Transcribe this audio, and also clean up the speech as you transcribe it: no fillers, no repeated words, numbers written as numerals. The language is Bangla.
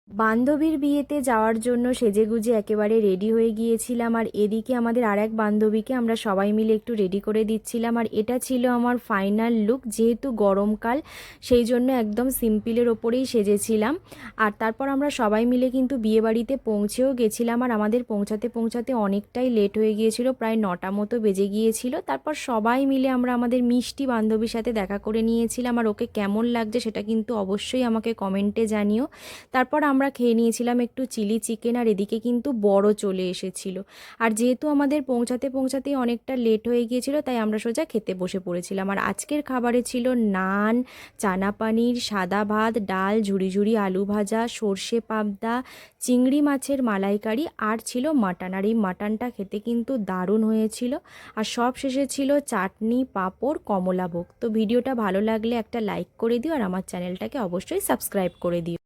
বান্ধবীর বিয়েতে যাওয়ার জন্য সেজেগুজে একেবারে রেডি হয়ে গিয়েছিলাম, আর এদিকে আমাদের আরেক বান্ধবীকে আমরা সবাই মিলে একটু রেডি করে দিচ্ছিলাম। আর এটা ছিল আমার ফাইনাল লুক, যেহেতু গরমকাল সেই জন্য একদম সিম্পলের ওপরেই সেজেছিলাম। আর তারপর আমরা সবাই মিলে কিন্তু বিয়েবাড়িতে পৌঁছেও গেছিলাম, আর আমাদের পৌঁছাতে পৌঁছাতে অনেকটাই লেট হয়ে গিয়েছিল, প্রায় 9টা মতো বেজে গিয়েছিল। তারপর সবাই মিলে আমরা আমাদের মিষ্টি বান্ধবীর সাথে দেখা করে নিয়েছিলাম, আর ওকে কেমন লাগছে সেটা কিন্তু অবশ্যই আমাকে কমেন্টে জানিও। তারপর আমরা খেয়ে নিয়েছিলাম একটু চিলি চিকেন, আর এদিকে কিন্তু বড় চলে এসেছিল। আর যেহেতু আমাদের পৌঁছাতে পৌঁছাতেই অনেকটা লেট হয়ে গিয়েছিল, তাই আমরা সোজা খেতে বসে পড়েছিলাম। আর আজকের খাবারে ছিল নান, চানা পানির, সাদা ভাত, ডাল, ঝুরি ঝুরি আলু ভাজা, সর্ষে পাবদা, চিংড়ি মাছের মালাইকারি, আর ছিল মাটন। আর এই মাটনটা খেতে কিন্তু দারুণ হয়েছিল। আর সব শেষে ছিল চাটনি, পাঁপড়, কমলাভোগ। তো ভিডিওটা ভালো লাগলে একটা লাইক করে দিও, আর আমার চ্যানেলটাকে অবশ্যই সাবস্ক্রাইব করে দিও।